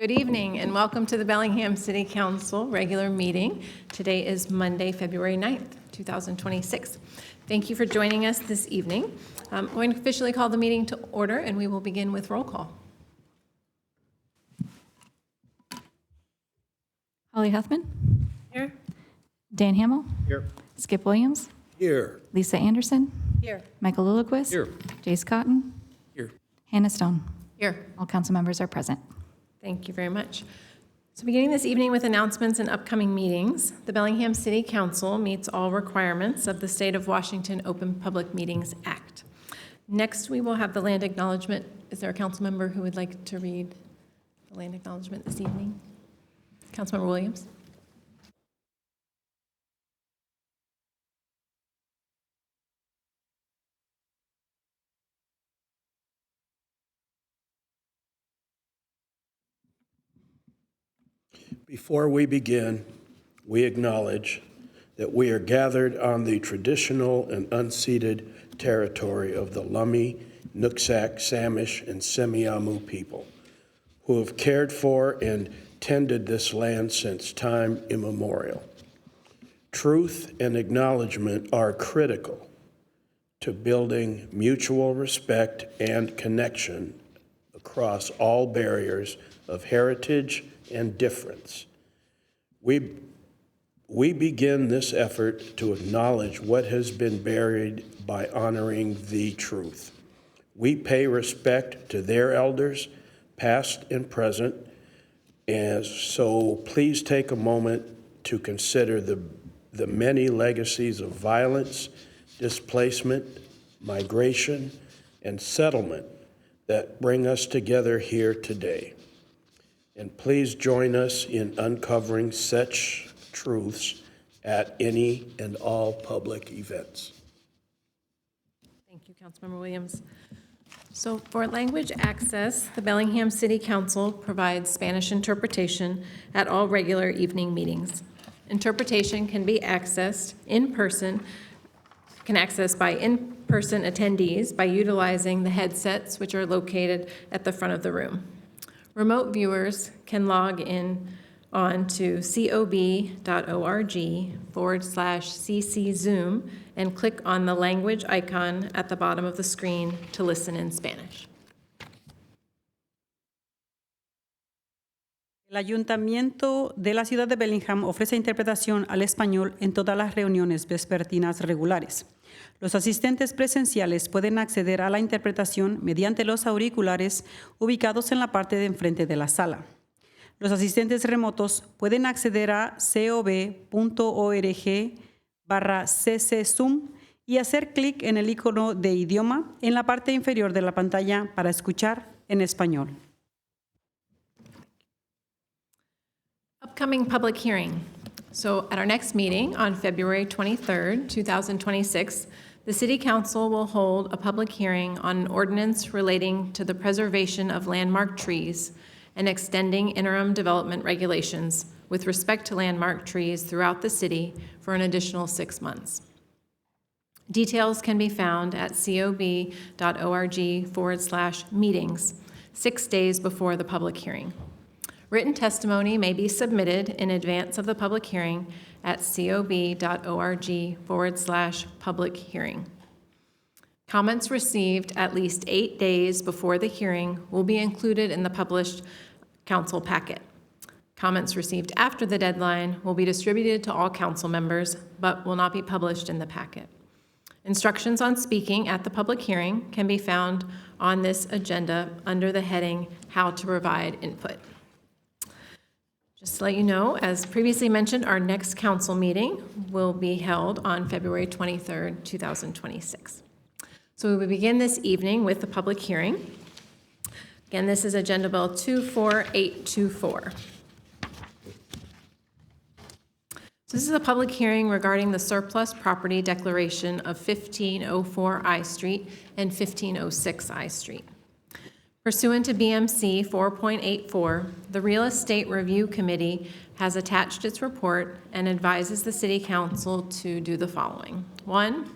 Good evening and welcome to the Bellingham City Council regular meeting. Today is Monday, February 9th, 2026. Thank you for joining us this evening. I'm going to officially call the meeting to order and we will begin with roll call. Holly Huffman. Here. Dan Hamill. Here. Skip Williams. Here. Lisa Anderson. Here. Michael Lillquist. Here. Jace Cotton. Here. Hannah Stone. Here. All council members are present. Thank you very much. So beginning this evening with announcements and upcoming meetings, the Bellingham City Council meets all requirements of the State of Washington Open Public Meetings Act. Next, we will have the land acknowledgement. Is there a council member who would like to read the land acknowledgement this evening? Councilmember Williams. Before we begin, we acknowledge that we are gathered on the traditional and unceded territory of the Lummi, Nooksack, Samish, and Semiahmoo people, who have cared for and tended this land since time immemorial. Truth and acknowledgement are critical to building mutual respect and connection across all barriers of heritage and difference. We begin this effort to acknowledge what has been buried by honoring the truth. We pay respect to their elders, past and present, and so please take a moment to consider the many legacies of violence, displacement, migration, and settlement that bring us together here today. And please join us in uncovering such truths at any and all public events. Thank you, Councilmember Williams. So for language access, the Bellingham City Council provides Spanish interpretation at all regular evening meetings. Interpretation can be accessed by in-person attendees by utilizing the headsets which are located at the front of the room. Remote viewers can log in on to cob.org/cczoom and click on the language icon at the bottom of the screen to listen in Spanish. El Ayuntamiento de la Ciudad de Bellingham ofrece interpretación al español en todas las reuniones vespertinas regulares. Los asistentes presenciales pueden acceder a la interpretación mediante los auriculares ubicados en la parte de enfrente de la sala. Los asistentes remotos pueden acceder a cob.org/cczoom y hacer clic en el icono de idioma en la parte inferior de la pantalla para escuchar en español. Upcoming public hearing. So at our next meeting on February 23rd, 2026, the City Council will hold a public hearing on an ordinance relating to the preservation of landmark trees and extending interim development regulations with respect to landmark trees throughout the city for an additional 6 months. Details can be found at cob.org/meetings 6 days before the public hearing. Written testimony may be submitted in advance of the public hearing at cob.org/public hearing. Comments received at least 8 days before the hearing will be included in the published council packet. Comments received after the deadline will be distributed to all council members, but will not be published in the packet. Instructions on speaking at the public hearing can be found on this agenda under the heading How to Provide Input. Just to let you know, as previously mentioned, our next council meeting will be held on February 23rd, 2026. So we will begin this evening with the public hearing. Again, this is Agenda Bill 24824. So this is a public hearing regarding the surplus property declaration of 1504 I Street and 1506 I Street. Pursuant to BMC 4.84, the Real Estate Review Committee has attached its report and advises the City Council to do the following. 1,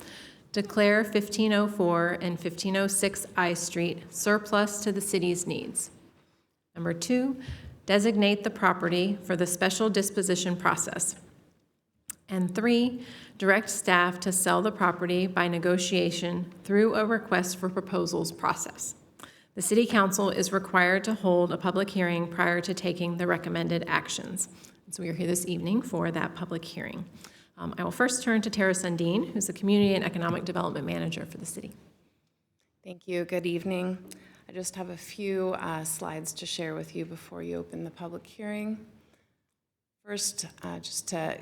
declare 1504 and 1506 I Street surplus to the city's needs. Number 2, designate the property for the special disposition process. And 3, direct staff to sell the property by negotiation through a request for proposals process. The City Council is required to hold a public hearing prior to taking the recommended actions. So we are here this evening for that public hearing. I will first turn to Tara Sundin, who's the Community and Economic Development Manager for the city. Thank you. Good evening. I just have a few slides to share with you before you open the public hearing. First, just to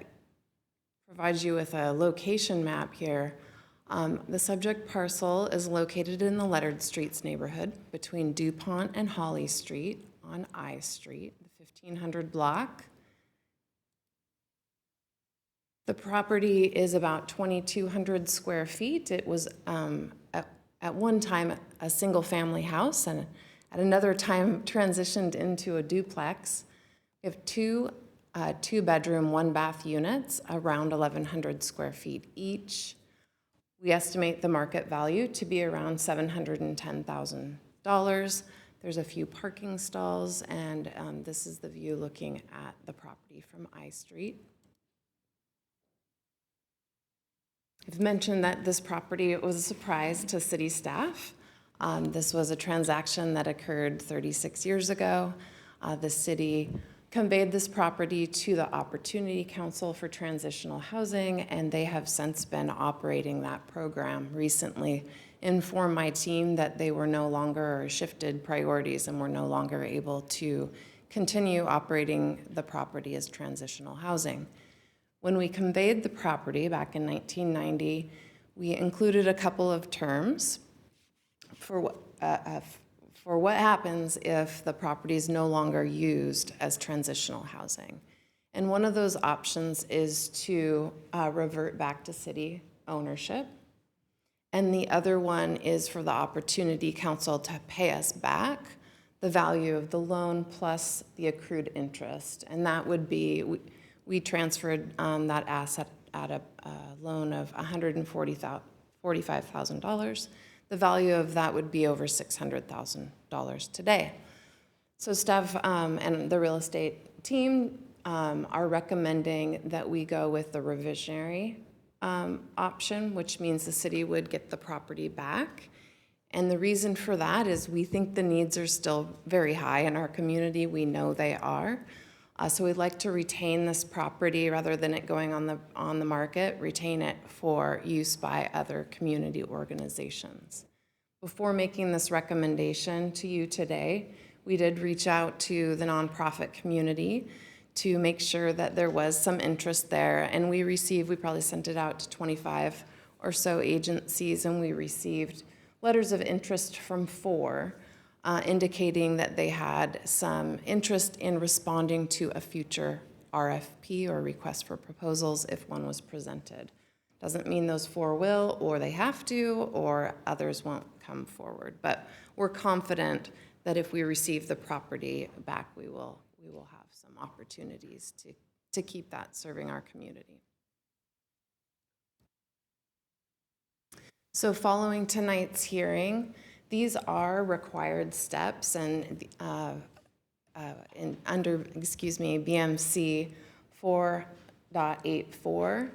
provide you with a location map here. The subject parcel is located in the Leonard Streets neighborhood between DuPont and Holly Street on I Street, the 1500 block. The property is about 2,200 square feet. It was at one time a single-family house, and at another time transitioned into a duplex. We have two two-bedroom, one-bath units, around 1,100 square feet each. We estimate the market value to be around $710,000. There's a few parking stalls, and this is the view looking at the property from I Street. I've mentioned that this property was a surprise to city staff. This was a transaction that occurred 36 years ago. The city conveyed this property to the Opportunity Council for Transitional Housing, and they have since been operating that program. Recently informed my team that they were no longer, or shifted priorities, and were no longer able to continue operating the property as transitional housing. When we conveyed the property back in 1990, we included a couple of terms for what happens if the property is no longer used as transitional housing. And one of those options is to revert back to city ownership. And the other one is for the Opportunity Council to pay us back the value of the loan plus the accrued interest. And that would be, we transferred that asset at a loan of $145,000. The value of that would be over $600,000 today. So staff and the real estate team are recommending that we go with the revisionary option, which means the city would get the property back. And the reason for that is we think the needs are still very high in our community. We know they are. So we'd like to retain this property rather than it going on the market, retain it for use by other community organizations. Before making this recommendation to you today, we did reach out to the nonprofit community to make sure that there was some interest there. And we probably sent it out to 25 or so agencies, and we received letters of interest from 4. Indicating that they had some interest in responding to a future RFP or request for proposals if one was presented. Doesn't mean those 4 will, or they have to, or others won't come forward. But we're confident that if we receive the property back, we will have some opportunities to keep that serving our community. So following tonight's hearing, these are required steps, and under BMC 4.84,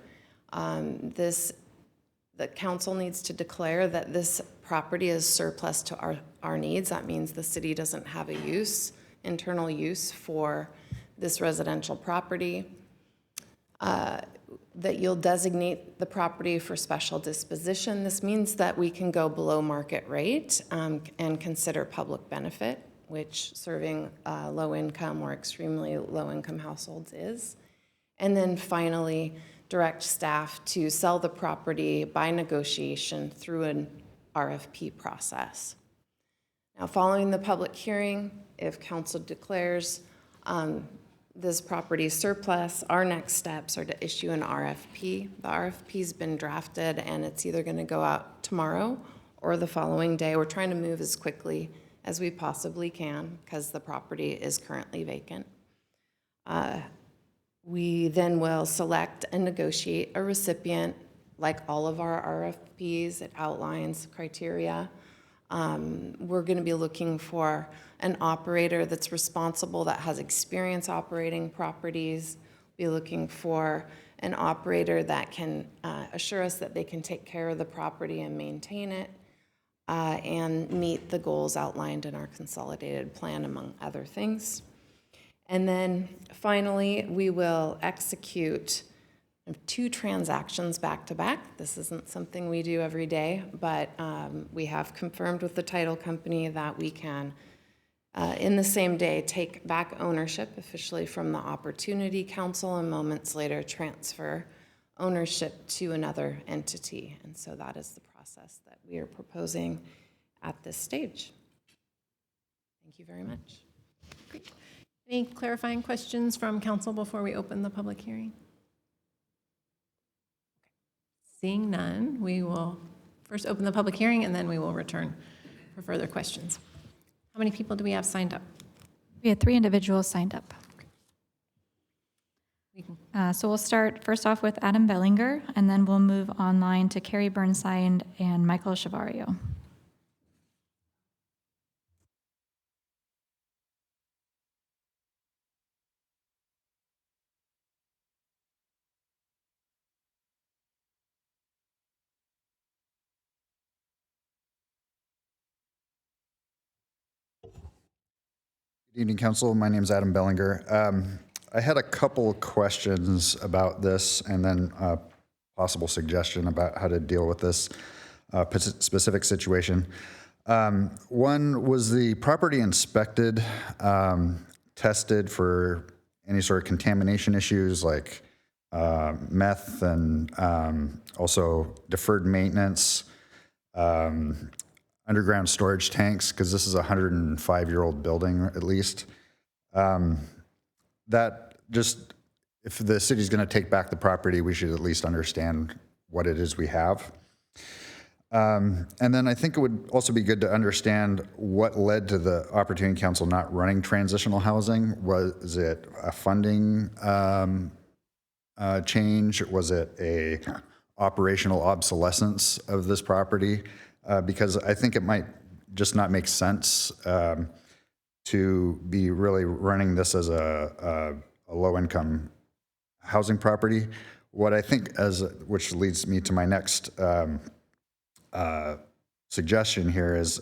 the council needs to declare that this property is surplus to our needs. That means the city doesn't have a internal use for this residential property. That you'll designate the property for special disposition. This means that we can go below market rate and consider public benefit, which serving low-income or extremely low-income households is. And then finally, direct staff to sell the property by negotiation through an RFP process. Now, following the public hearing, if council declares this property surplus, our next steps are to issue an RFP. The RFP's been drafted, and it's either going to go out tomorrow or the following day. We're trying to move as quickly as we possibly can because the property is currently vacant. We then will select and negotiate a recipient. Like all of our RFPs, it outlines criteria We're going to be looking for an operator that's responsible, that has experience operating properties. Be looking for an operator that can assure us that they can take care of the property and maintain it, and meet the goals outlined in our consolidated plan, among other things. And then finally, we will execute 2 transactions back to back. This isn't something we do every day, but we have confirmed with the title company that we can, in the same day, take back ownership officially from the Opportunity Council and moments later transfer ownership to another entity. And so that is the process that we are proposing at this stage. Thank you very much. Any clarifying questions from council before we open the public hearing? Seeing none, we will first open the public hearing and then we will return for further questions. How many people do we have signed up? We had 3 individuals signed up. We can- So we'll start first off with Adam Bellinger, and then we'll move online to Carrie Burnside and Michael Chavario. Good evening, Council. My name is Adam Bellinger. I had a couple of questions about this and then a possible suggestion about how to deal with this specific situation. One, was the property inspected, tested for any sort of contamination issues like meth and also deferred maintenance, underground storage tanks, because this is a 105-year-old building at least. That just, if the city's going to take back the property, we should at least understand what it is we have. And then I think it would also be good to understand what led to the Opportunity Council not running transitional housing. Was it a funding change? Was it a operational obsolescence of this property? Because I think it might just not make sense to be really running this as a low-income housing property. What I think, which leads me to my next suggestion here, is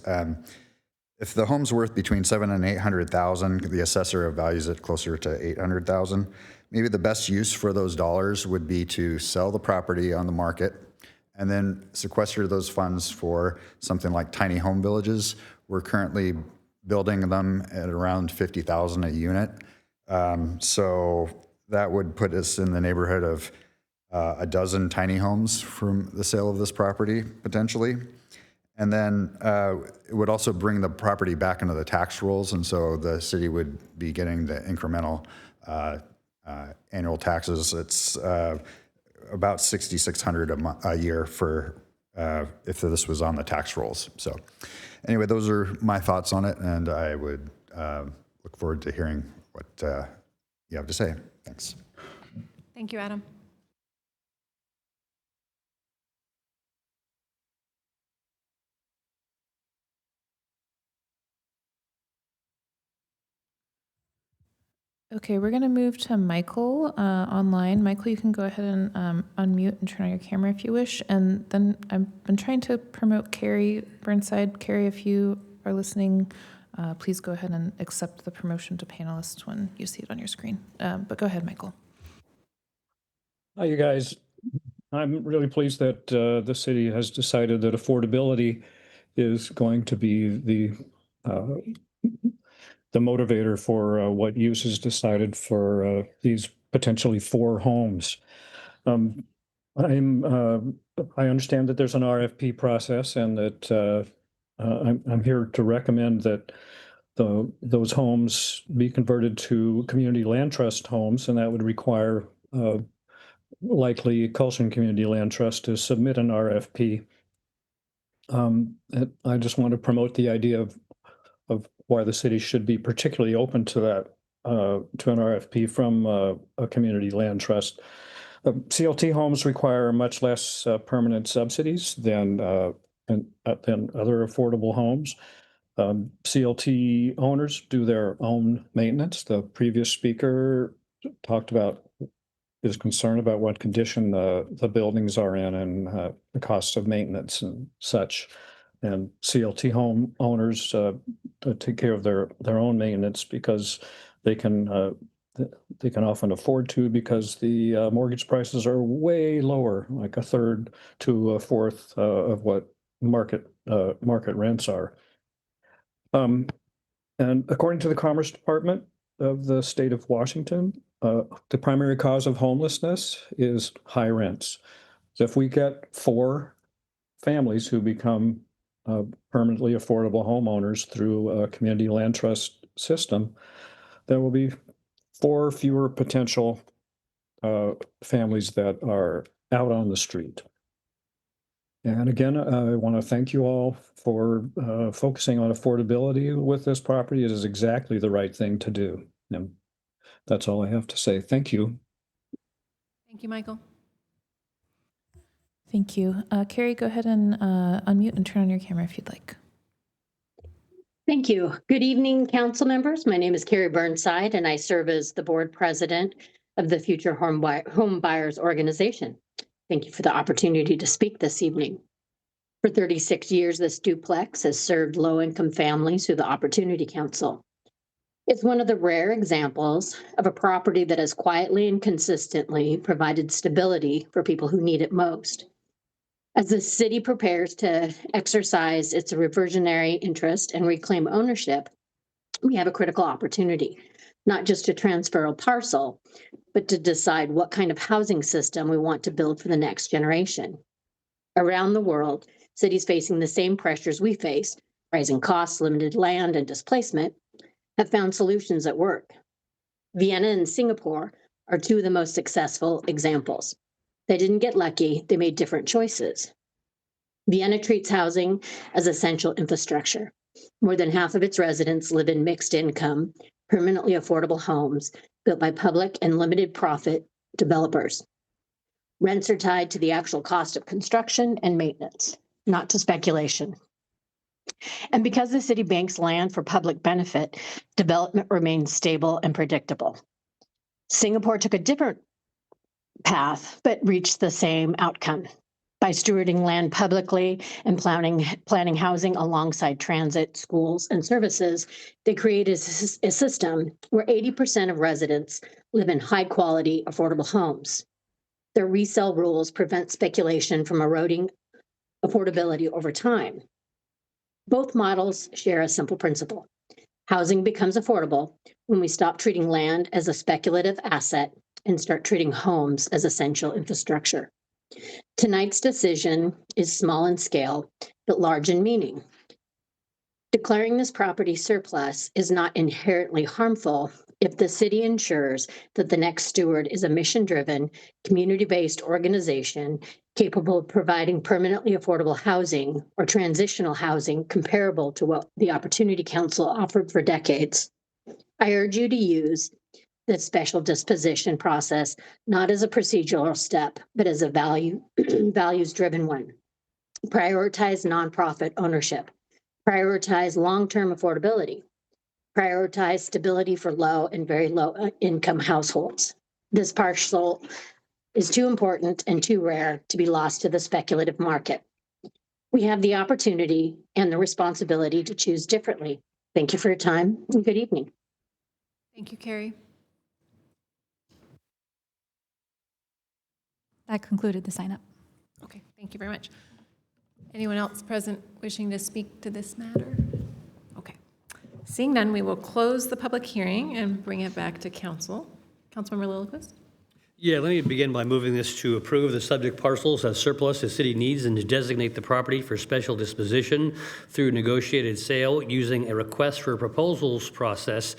if the home's worth between $700,000 and $800,000, the assessor values it closer to $800,000. Maybe the best use for those dollars would be to sell the property on the market and then sequester those funds for something like tiny home villages. We're currently building them at around $50,000 a unit. So that would put us in the neighborhood of a dozen tiny homes from the sale of this property, potentially. And then it would also bring the property back into the tax rolls, and so the city would be getting the incremental annual taxes. It's about $6,600 a year for if this was on the tax rolls. So anyway, those are my thoughts on it, and I would look forward to hearing what you have to say. Thanks. Thank you, Adam. Okay, we're going to move to Michael online. Michael, you can go ahead and unmute and turn on your camera if you wish. And then I've been trying to promote Carrie Burnside. Carrie, if you are listening, please go ahead and accept the promotion to panelist when you see it on your screen. But go ahead, Michael. Hi, you guys. I'm really pleased that the city has decided that affordability is going to be the motivator for what use is decided for these potentially 4 homes. I understand that there's an RFP process, and that I'm here to recommend that those homes be converted to community land trust homes, and that would require likely Colson Community Land Trust to submit an RFP. I just want to promote the idea of why the city should be particularly open to that, to an RFP from a community land trust. CLT homes require much less permanent subsidies than than other affordable homes. CLT owners do their own maintenance. The previous speaker talked about is concerned about what condition the buildings are in and the costs of maintenance and such. And CLT home owners take care of their own maintenance because they can often afford to, because the mortgage prices are way lower, like a third to a fourth of what market rents are. And according to the Commerce Department of the state of Washington, the primary cause of homelessness is high rents. So if we get 4 families who become permanently affordable homeowners through a community land trust system, there will be 4 fewer potential families that are out on the street. And again, I want to thank you all for focusing on affordability with this property. It is exactly the right thing to do. And that's all I have to say. Thank you. Thank you, Michael. Thank you. Carrie, go ahead and unmute and turn on your camera if you'd like. Thank you. Good evening, council members. My name is Carrie Burnside, and I serve as the board president of the Future Home Buyers Organization. Thank you for the opportunity to speak this evening. For 36 years, this duplex has served low-income families through the Opportunity Council. It's one of the rare examples of a property that has quietly and consistently provided stability for people who need it most. As the city prepares to exercise its reversionary interest and reclaim ownership, we have a critical opportunity, not just to transfer a parcel, but to decide what kind of housing system we want to build for the next generation. Around the world, cities facing the same pressures we face, rising costs, limited land, and displacement, have found solutions that work. Vienna and Singapore are 2 of the most successful examples. They didn't get lucky, they made different choices. Vienna treats housing as essential infrastructure. More than half of its residents live in mixed income, permanently affordable homes built by public and limited profit developers. Rents are tied to the actual cost of construction and maintenance, not to speculation. And because the city banks land for public benefit, development remains stable and predictable. Singapore took a different path, but reached the same outcome. By stewarding land publicly and planning housing alongside transit, schools, and services, they created a system where 80% of residents live in high-quality, affordable homes. Their resale rules prevent speculation from eroding affordability over time. Both models share a simple principle. Housing becomes affordable when we stop treating land as a speculative asset and start treating homes as essential infrastructure. Tonight's decision is small in scale, but large in meaning. Declaring this property surplus is not inherently harmful if the city ensures that the next steward is a mission-driven, community-based organization capable of providing permanently affordable housing or transitional housing comparable to what the Opportunity Council offered for decades. I urge you to use the special disposition process, not as a procedural step, but as a values-driven one. Prioritize nonprofit ownership. Prioritize long-term affordability. Prioritize stability for low and very low income households. This parcel is too important and too rare to be lost to the speculative market. We have the opportunity and the responsibility to choose differently. Thank you for your time and good evening. Thank you, Carrie. That concluded the sign up. Okay, thank you very much. Anyone else present wishing to speak to this matter? Okay. Seeing none, we will close the public hearing and bring it back to council. Councilmember Lillquist? Yeah, let me begin by moving this to approve the subject parcels as surplus the city needs and to designate the property for special disposition through negotiated sale using a request for proposals process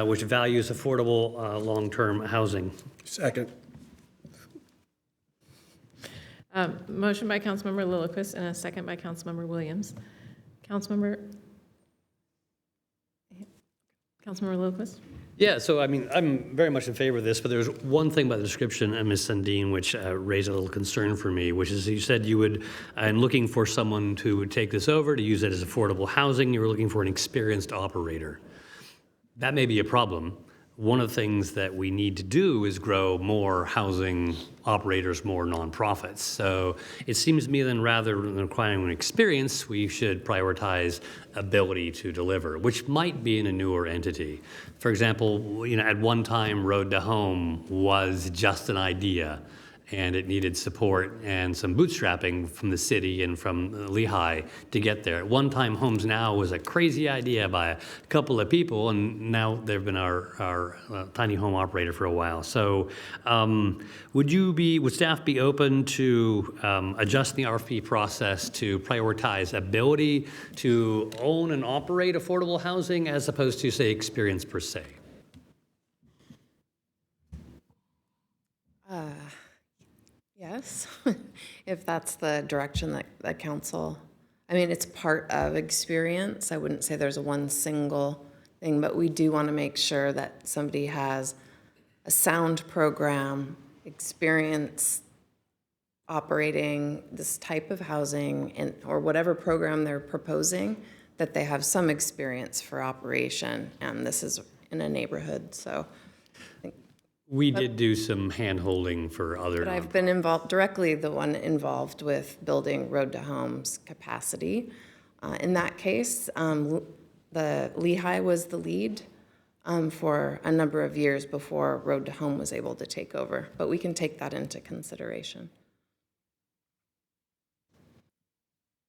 which values affordable long-term housing. Second. Motion by Councilmember Lillquist and a second by Councilmember Williams. Councilmember Lillquist? Yeah, so I mean, I'm very much in favor of this, but there's one thing about the description, Ms. Sundin, which raised a little concern for me, which is you said you would, and looking for someone to take this over, to use it as affordable housing, you were looking for an experienced operator. That may be a problem. One of the things that we need to do is grow more housing operators, more nonprofits. So it seems to me then rather than requiring an experience, we should prioritize ability to deliver, which might be in a newer entity. For example, at one time, Road to Home was just an idea, and it needed support and some bootstrapping from the city and from Lehigh to get there. At one time, Homes Now was a crazy idea by a couple of people, and now they've been our tiny home operator for a while. So would staff be open to adjusting the RFP process to prioritize ability to own and operate affordable housing as opposed to, say, experience per se? Yes, if that's the direction that council, I mean, it's part of experience. I wouldn't say there's one single thing, but we do want to make sure that somebody has a sound program, experience operating this type of housing or whatever program they're proposing, that they have some experience for operation. And this is in a neighborhood, so. We did do some hand-holding for other. But I've been directly involved with building Road to Home's capacity. In that case, the Lehigh was the lead for a number of years before Road to Home was able to take over. But we can take that into consideration.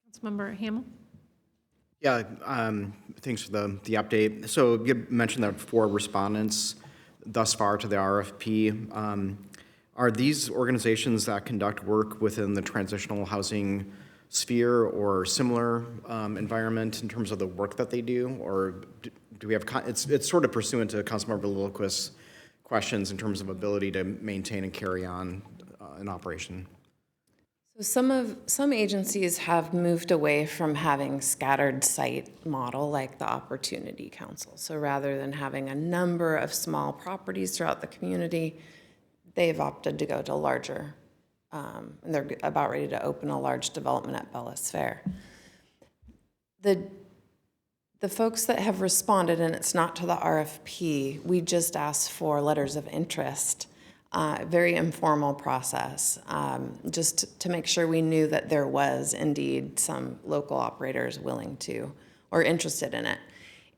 Councilmember Hamel? Yeah, thanks for the update. So you mentioned that 4 respondents thus far to the RFP. Are these organizations that conduct work within the transitional housing sphere or similar environment in terms of the work that they do? Or do we have, it's sort of pursuant to Councilmember Lilliquist's questions in terms of ability to maintain and carry on an operation? So some agencies have moved away from having scattered site model like the Opportunity Council. So rather than having a number of small properties throughout the community, they've opted to go to larger, and they're about ready to open a large development at Bellis Fair. The folks that have responded, and it's not to the RFP, we just asked for letters of interest. Very informal process, just to make sure we knew that there was indeed some local operators willing to or interested in it.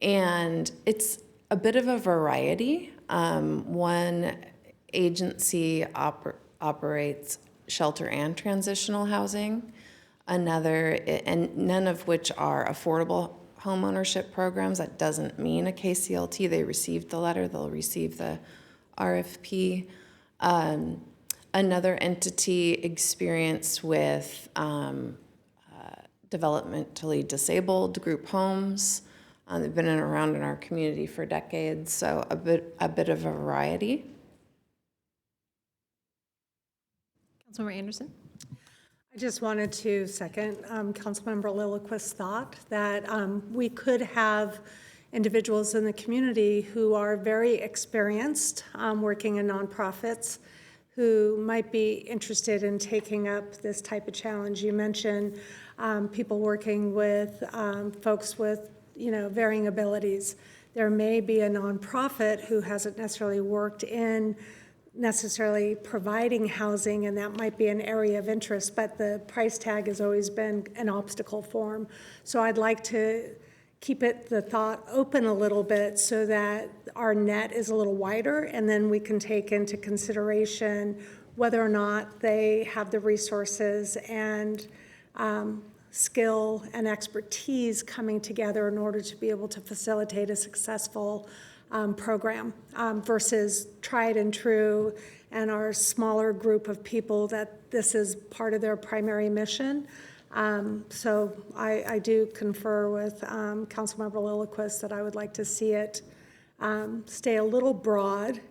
And it's a bit of a variety. One agency operates shelter and transitional housing, another, and none of which are affordable home ownership programs. That doesn't mean a KCLT. They received the letter, they'll receive the RFP. Another entity experienced with developmentally disabled group homes. They've been around in our community for decades, so a bit of a variety. Councilmember Anderson? I just wanted to second Councilmember Lilliquist's thought that we could have individuals in the community who are very experienced working in nonprofits who might be interested in taking up this type of challenge. You mentioned people working with folks with varying abilities. There may be a nonprofit who hasn't necessarily worked in necessarily providing housing, and that might be an area of interest, but the price tag has always been an obstacle for them. So I'd like to keep the thought open a little bit so that our net is a little wider, and then we can take into consideration whether or not they have the resources and skill and expertise coming together in order to be able to facilitate a successful program versus tried and true and our smaller group of people that this is part of their primary mission. So I do confer with Councilmember Lilliquist that I would like to see it stay a little broad,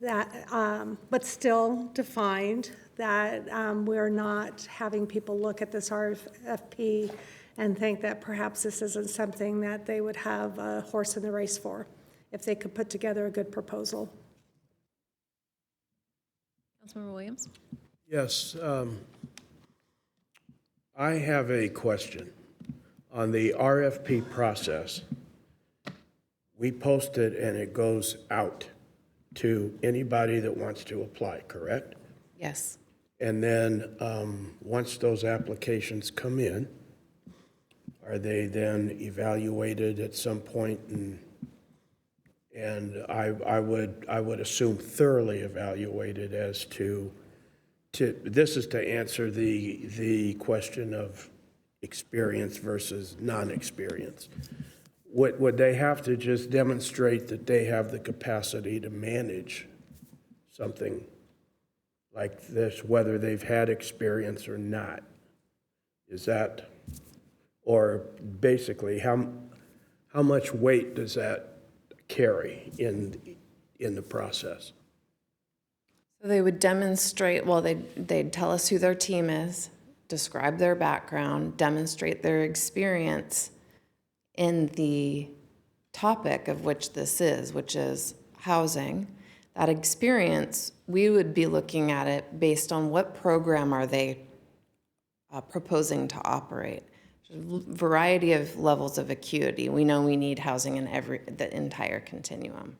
but still defined, that we're not having people look at this RFP and think that perhaps this isn't something that they would have a horse in the race for. if they could put together a good proposal. Councilmember Williams? Yes, I have a question on the RFP process. We post it and it goes out to anybody that wants to apply, correct? Yes. And then, once those applications come in, are they then evaluated at some point? And I would assume thoroughly evaluated as to this is to answer the question of experience versus non-experience. Would they have to just demonstrate that they have the capacity to manage something like this, whether they've had experience or not? Is that, or basically, how much weight does that carry in the process? So they would demonstrate, well, they'd tell us who their team is, describe their background, demonstrate their experience in the topic of which this is, which is housing. That experience, we would be looking at it based on what program are they proposing to operate. Variety of levels of acuity. We know we need housing in the entire continuum.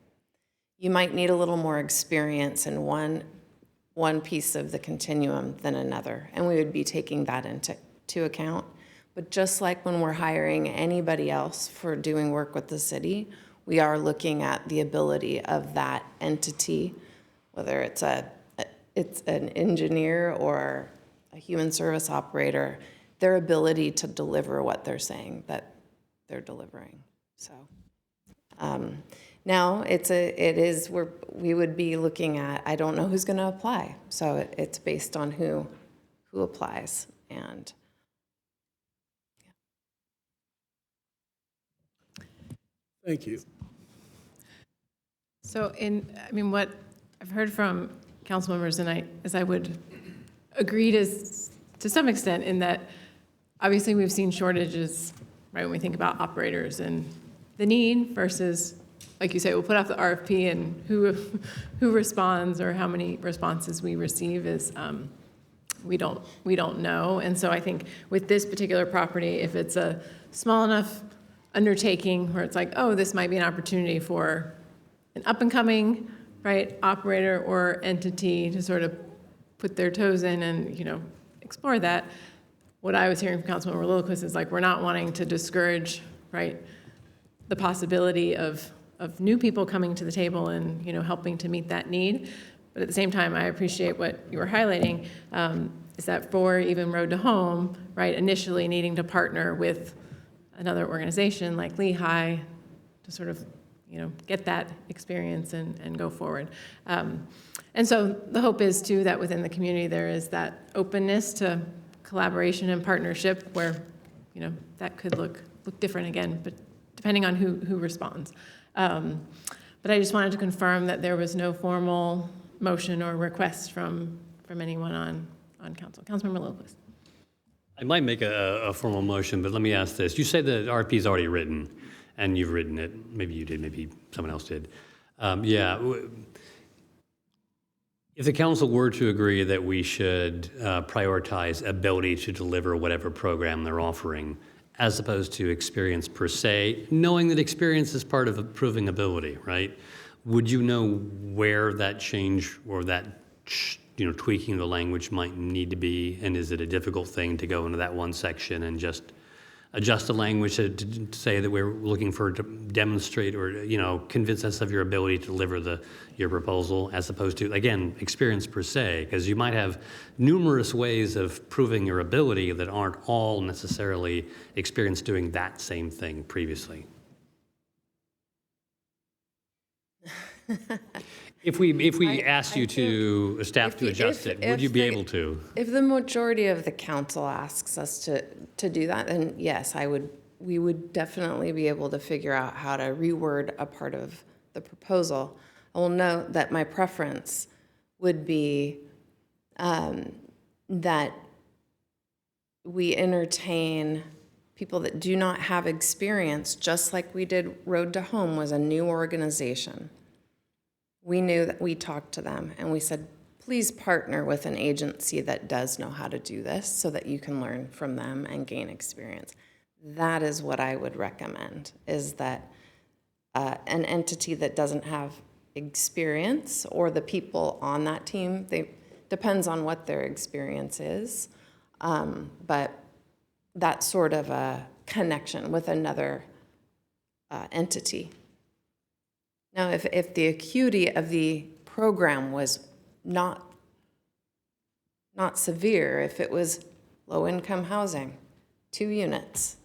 You might need a little more experience in one piece of the continuum than another, and we would be taking that into account. But just like when we're hiring anybody else for doing work with the city, we are looking at the ability of that entity, whether it's an engineer or a human service operator, their ability to deliver what they're saying that they're delivering. So now we would be looking at, I don't know who's going to apply, so it's based on who applies. And Thank you. So what I've heard from council members, and I would agree to some extent in that obviously we've seen shortages, right, when we think about operators and the need versus, like you say, we'll put out the RFP and who responds or how many responses we receive is we don't know. And so I think with this particular property, if it's a small enough undertaking where it's like, oh, this might be an opportunity for an up-and-coming, right, operator or entity to sort of put their toes in and, explore that. What I was hearing from Councilmember Lillquist is like, we're not wanting to discourage, right, the possibility of new people coming to the table and, helping to meet that need. But at the same time, I appreciate what you were highlighting, is that for even Road to Home, right, initially needing to partner with another organization like Lehigh to sort of, get that experience and go forward. And so the hope is too that within the community there is that openness to collaboration and partnership where, that could look different again, but depending on who responds. But I just wanted to confirm that there was no formal motion or request from anyone on council. Councilmember Lillquist. I might make a formal motion, but let me ask this. You say the RFP is already written, and you've written it. Maybe you did, maybe someone else did. If the council were to agree that we should prioritize ability to deliver whatever program they're offering, as opposed to experience per se, knowing that experience is part of proving ability, right? Would you know where that change or that tweaking the language might need to be? And is it a difficult thing to go into that one section and just adjust the language to say that we're looking for to demonstrate or convince us of your ability to deliver your proposal, as opposed to, again, experience per se? Because you might have numerous ways of proving your ability that aren't all necessarily experience doing that same thing previously. If we asked you to staff to adjust it, would you be able to? If the majority of the council asks us to do that, then yes, we would definitely be able to figure out how to reword a part of the proposal. I will note that my preference would be that we entertain people that do not have experience, just like we did Road to Home was a new organization. We knew that we talked to them and we said, please partner with an agency that does know how to do this so that you can learn from them and gain experience. That is what I would recommend, is that an entity that doesn't have experience, or the people on that team, depends on what their experience is, but that sort of a connection with another entity. Now, if the acuity of the program was not severe, if it was low-income housing, 2 units,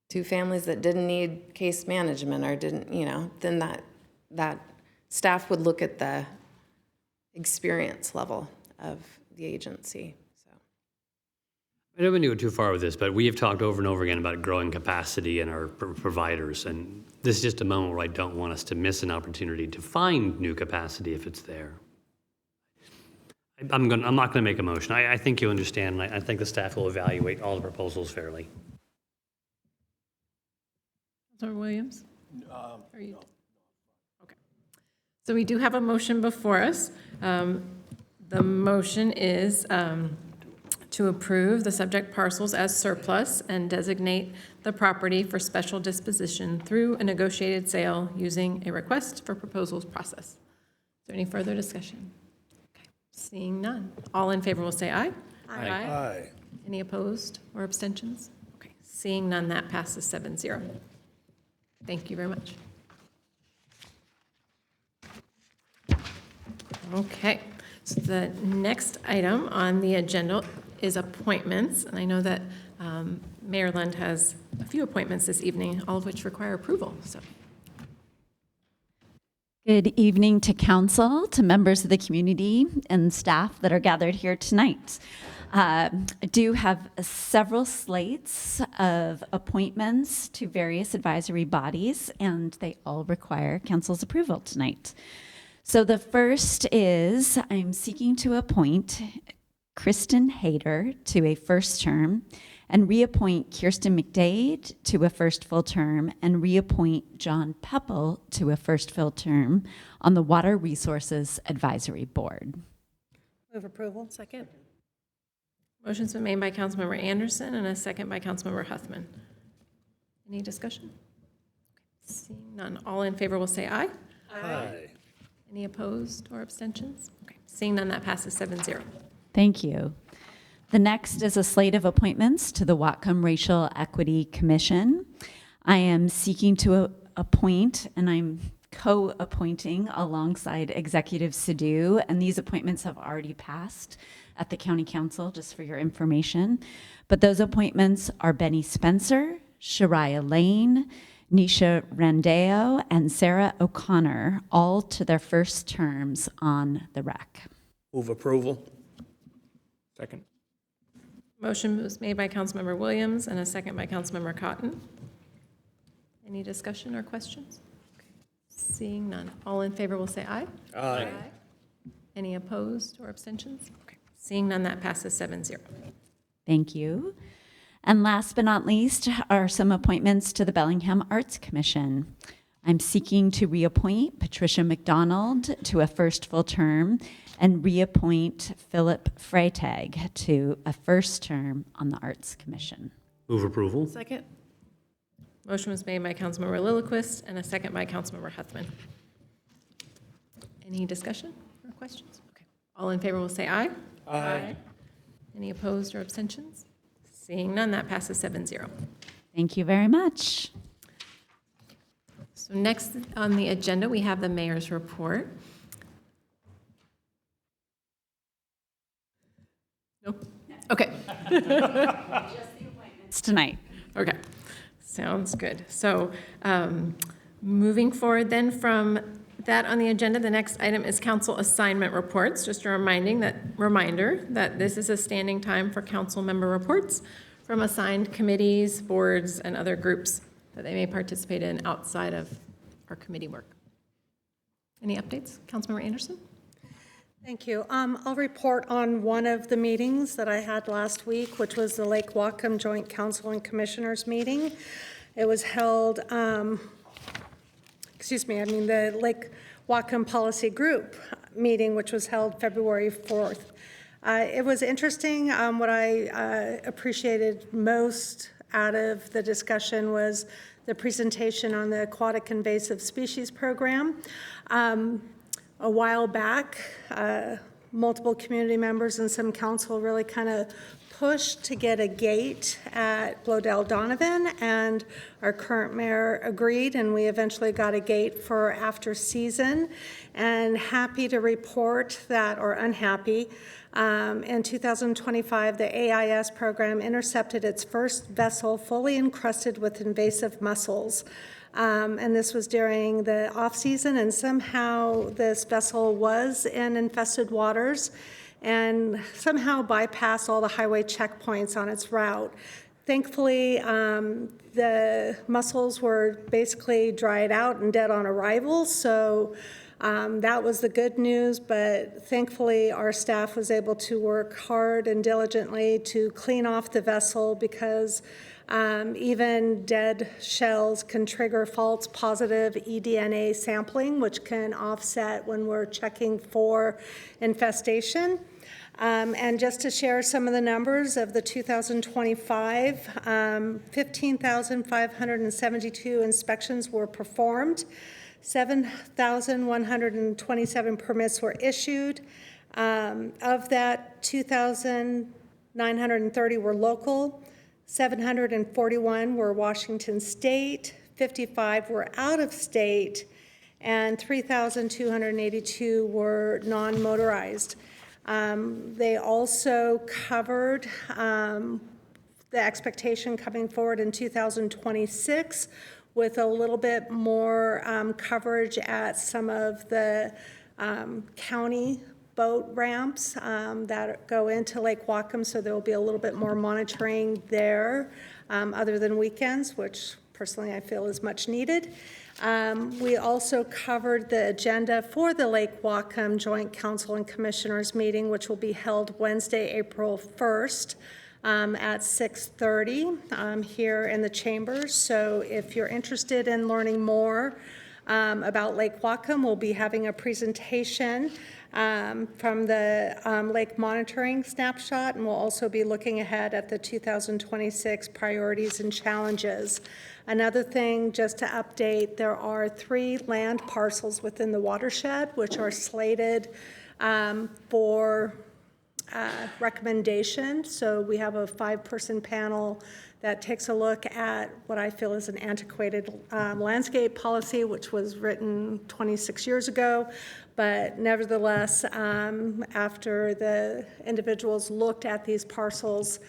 2 families that didn't need case management or didn't, then that staff would look at the experience level of the agency. I don't want to go too far with this, but we have talked over and over again about growing capacity in our providers, and this is just a moment where I don't want us to miss an opportunity to find new capacity if it's there. I'm not going to make a motion. I think you understand, and I think the staff will evaluate all the proposals fairly. Councilmember Williams? Okay. So we do have a motion before us. The motion is to approve the subject parcels as surplus and designate the property for special disposition through a negotiated sale using a request for proposals process. Is there any further discussion? Okay. Seeing none. All in favor will say aye. Aye. Aye. Any opposed or abstentions? Okay. Seeing none, that passes 7-0. Thank you very much. Okay. So the next item on the agenda is appointments, and I know that Mayor Lund has a few appointments this evening, all of which require approval. So, good evening to council, to members of the community, and staff that are gathered here tonight. I do have several slates of appointments to various advisory bodies, and they all require council's approval tonight. So the first is I'm seeking to appoint Kristen Hayter to a first term and reappoint Kirsten McDade to a first full term and reappoint John Peppel to a first full term on the Water Resources Advisory Board. Move approval. Second. motion's been made by Councilmember Anderson and a second by Councilmember Huffman. Any discussion? Okay. Seeing none, all in favor will say aye. Aye. Any opposed or abstentions? Okay. Seeing none, that passes 7-0. Thank you. The next is a slate of appointments to the Whatcom Racial Equity Commission. I am seeking to appoint, and I'm co-appointing alongside Executive Sadhu, and these appointments have already passed at the County Council, just for your information. But those appointments are Benny Spencer, Shariah Lane, Nisha Randeo, and Sarah O'Connor, all to their first terms on the REC. Move approval. Second. Motion was made by Councilmember Williams and a second by Councilmember Cotton. Any discussion or questions? Okay. Seeing none, all in favor will say aye. Aye. Any opposed or abstentions? Okay. Seeing none, that passes 7-0. Thank you. And last but not least are some appointments to the Bellingham Arts Commission. I'm seeking to reappoint Patricia McDonald to a first full term and reappoint Philip Freytag to a first term on the Arts Commission. Move approval. Second. Motion was made by Councilmember Lillquist and a second by Councilmember Huffman. Any discussion or questions? Okay. All in favor will say aye. Aye. Any opposed or abstentions? Seeing none, that passes 7-0. Thank you very much. So next on the agenda, we have the mayor's report. No? Okay. It's tonight. Okay. Sounds good. So moving forward then from that on the agenda, the next item is council assignment reports. Just a reminder that this is a standing time for council member reports from assigned committees, boards, and other groups that they may participate in outside of our committee work. Any updates? Councilmember Anderson? Thank you. I'll report on one of the meetings that I had last week, which was the Lake Whatcom Joint Council and Commissioners meeting. It was held, the Lake Whatcom Policy Group meeting, which was held February 4th. It was interesting. What I appreciated most out of the discussion was the presentation on the Aquatic Invasive Species Program. A while back, multiple community members and some council really kind of pushed to get a gate at Blodell Donovan, and our current mayor agreed, and we eventually got a gate for after season. And happy to report that, or unhappy, in 2025, the AIS program intercepted its first vessel fully encrusted with invasive mussels. And this was during the off-season, and somehow this vessel was in infested waters and somehow bypassed all the highway checkpoints on its route. Thankfully, the mussels were basically dried out and dead on arrival, so that was the good news, but thankfully our staff was able to work hard and diligently to clean off the vessel, because even dead shells can trigger false positive eDNA sampling, which can offset when we're checking for infestation. And just to share some of the numbers of the 2025, 15,572 inspections were performed, 7,127 permits were issued. Of that, 2,930 were local, 741 were Washington State, 55 were out of state, and 3,282 were non-motorized. They also covered the expectation coming forward in 2026 with a little bit more coverage at some of the county boat ramps that go into Lake Whatcom, so there will be a little bit more monitoring there other than weekends, which personally I feel is much needed. We also covered the agenda for the Lake Whatcom Joint Council and Commissioners meeting, which will be held Wednesday, April 1st at 6:30 here in the chambers. So if you're interested in learning more about Lake Whatcom, we'll be having a presentation from the lake monitoring snapshot, and we'll also be looking ahead at the 2026 priorities and challenges. Another thing, just to update, there are 3 land parcels within the watershed which are slated for recommendation. So we have a 5-person panel that takes a look at what I feel is an antiquated landscape policy, which was written 26 years ago. But nevertheless, after the individuals looked at these parcels,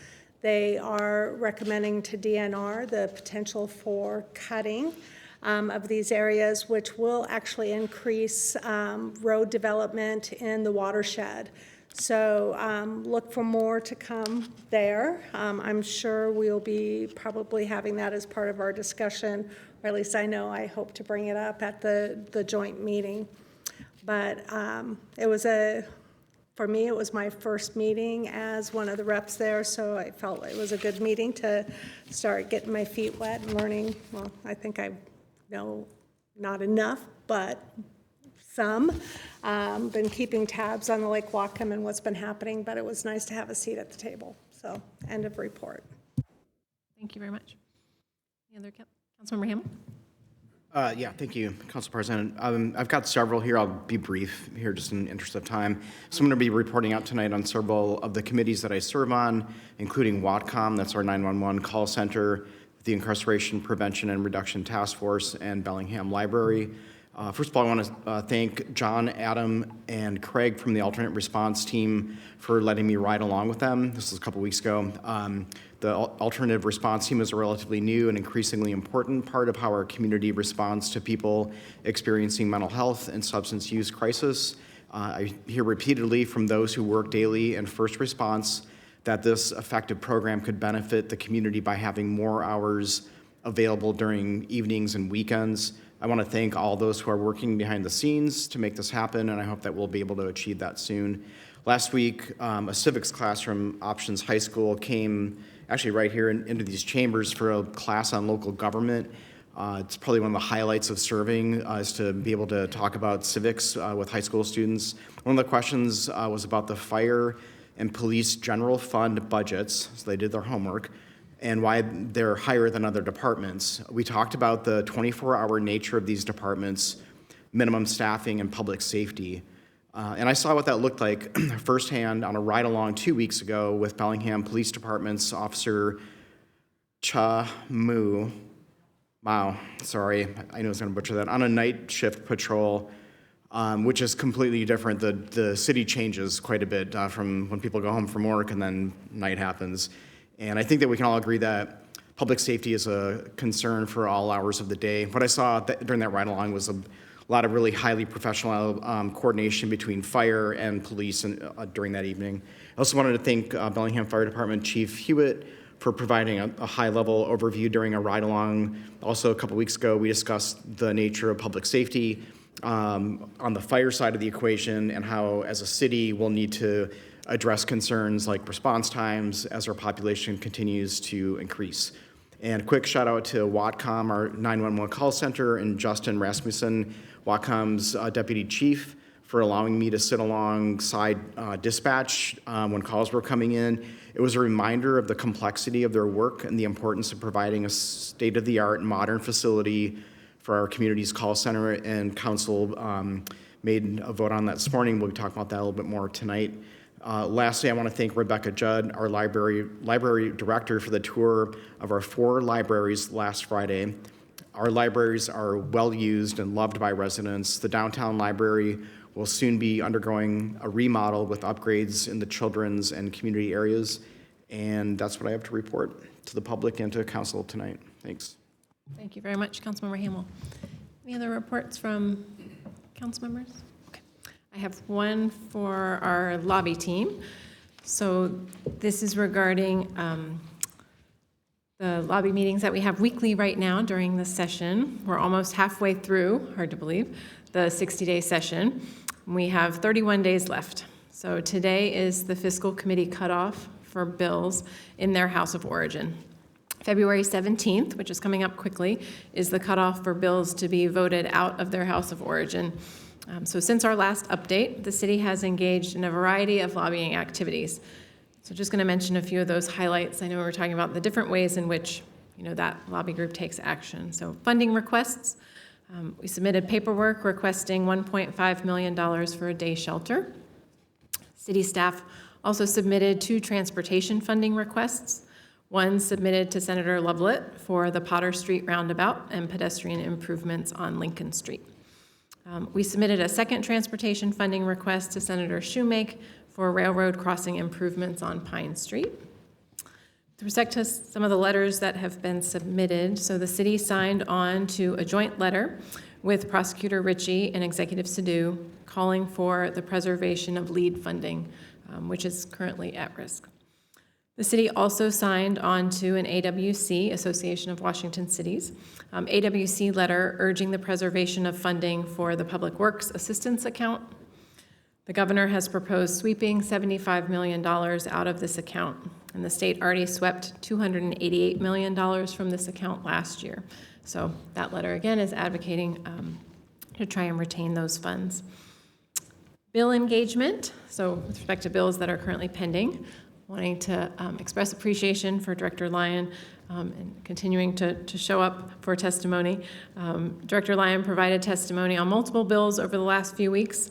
they are recommending to DNR the potential for cutting of these areas, which will actually increase road development in the watershed. So look for more to come there. I'm sure we'll be probably having that as part of our discussion, or at least I know I hope to bring it up at the joint meeting. But for me, it was my first meeting as one of the reps there, so I felt it was a good meeting to start getting my feet wet and learning. Well, I think I know not enough, but some. Been keeping tabs on the Lake Whatcom and what's been happening, but it was nice to have a seat at the table. So, end of report. Thank you very much. Any other Councilmember Hamel? Yeah, thank you, Council President. I've got several here. I'll be brief here just in the interest of time. So I'm going to be reporting out tonight on several of the committees that I serve on, including WATCOM, that's our 911 call center, the Incarceration Prevention and Reduction Task Force, and Bellingham Library. First of all, I want to thank John, Adam, and Craig from the alternate response team for letting me ride along with them. This was a couple weeks ago. The alternative response team is a relatively new and increasingly important part of how our community responds to people experiencing mental health and substance use crisis. I hear repeatedly from those who work daily in first response that this effective program could benefit the community by having more hours available during evenings and weekends. I want to thank all those who are working behind the scenes to make this happen, and I hope that we'll be able to achieve that soon. Last week, a civics class from Options High School came actually right here into these chambers for a class on local government. It's probably one of the highlights of serving is to be able to talk about civics with high school students. One of the questions was about the fire and police general fund budgets, so they did their homework, and why they're higher than other departments. We talked about the 24-hour nature of these departments, minimum staffing, and public safety. And I saw what that looked like firsthand on a ride-along 2 weeks ago with Bellingham Police Department's Officer Mao, sorry, I know I was going to butcher that, on a night shift patrol, which is completely different. The city changes quite a bit from when people go home from work and then night happens. And I think that we can all agree that public safety is a concern for all hours of the day. What I saw during that ride-along was a lot of really highly professional coordination between fire and police during that evening. I also wanted to thank Bellingham Fire Department Chief Hewitt for providing a high-level overview during a ride-along. Also, a couple weeks ago, we discussed the nature of public safety on the fire side of the equation and how, as a city, we'll need to address concerns like response times as our population continues to increase. And a quick shout out to Watcom, our 911 call center, and Justin Rasmussen, Watcom's deputy chief, for allowing me to sit alongside dispatch when calls were coming in. It was a reminder of the complexity of their work and the importance of providing a state-of-the-art modern facility for our community's call center, and council made a vote on that this morning. We'll be talking about that a little bit more tonight. Lastly, I want to thank Rebecca Judd, our library director, for the tour of our 4 libraries last Friday. Our libraries are well used and loved by residents. The downtown library will soon be undergoing a remodel with upgrades in the children's and community areas. And that's what I have to report to the public and to council tonight. Thanks. Thank you very much, Councilmember Hamel. Any other reports from council members? Okay. I have one for our lobby team. So this is regarding the lobby meetings that we have weekly right now during this session. We're almost halfway through, hard to believe, the 60-day session. We have 31 days left. So today is the fiscal committee cutoff for bills in their house of origin. February 17th, which is coming up quickly, is the cutoff for bills to be voted out of their house of origin. So since our last update, the city has engaged in a variety of lobbying activities. So just going to mention a few of those highlights. I know we were talking about the different ways in which that lobby group takes action. So funding requests. We submitted paperwork requesting $1.5 million for a day shelter. City staff also submitted 2 transportation funding requests. One submitted to Senator Lovelett for the Potter Street roundabout and pedestrian improvements on Lincoln Street. We submitted a second transportation funding request to Senator Shoemake for railroad crossing improvements on Pine Street. With respect to some of the letters that have been submitted, so the city signed on to a joint letter with Prosecutor Ritchie and Executive Sadoo calling for the preservation of LEAD funding, which is currently at risk. The city also signed on to an AWC, Association of Washington Cities, AWC letter urging the preservation of funding for the Public Works Assistance Account. The governor has proposed sweeping $75 million out of this account, and the state already swept $288 million from this account last year. So that letter, again, is advocating to try and retain those funds. Bill engagement, so with respect to bills that are currently pending, wanting to express appreciation for Director Lyon and continuing to show up for testimony. Director Lyon provided testimony on multiple bills over the last few weeks.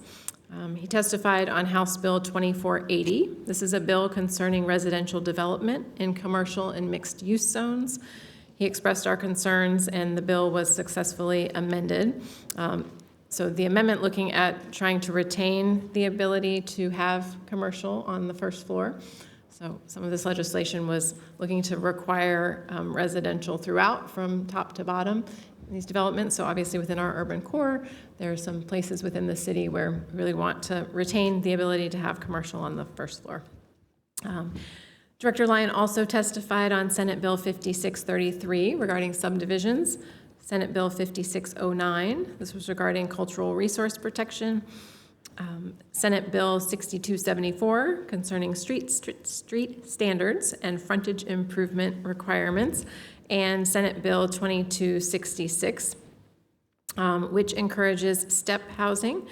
He testified on House Bill 2480. This is a bill concerning residential development in commercial and mixed-use zones. He expressed our concerns, and the bill was successfully amended. So the amendment looking at trying to retain the ability to have commercial on the first floor. So some of this legislation was looking to require residential throughout from top to bottom in these developments. So obviously within our urban core, there are some places within the city where we really want to retain the ability to have commercial on the first floor. Director Lyon also testified on Senate Bill 5633 regarding subdivisions. Senate Bill 5609. This was regarding cultural resource protection. Senate Bill 6274 concerning street standards and frontage improvement requirements. And Senate Bill 2266, which encourages step housing.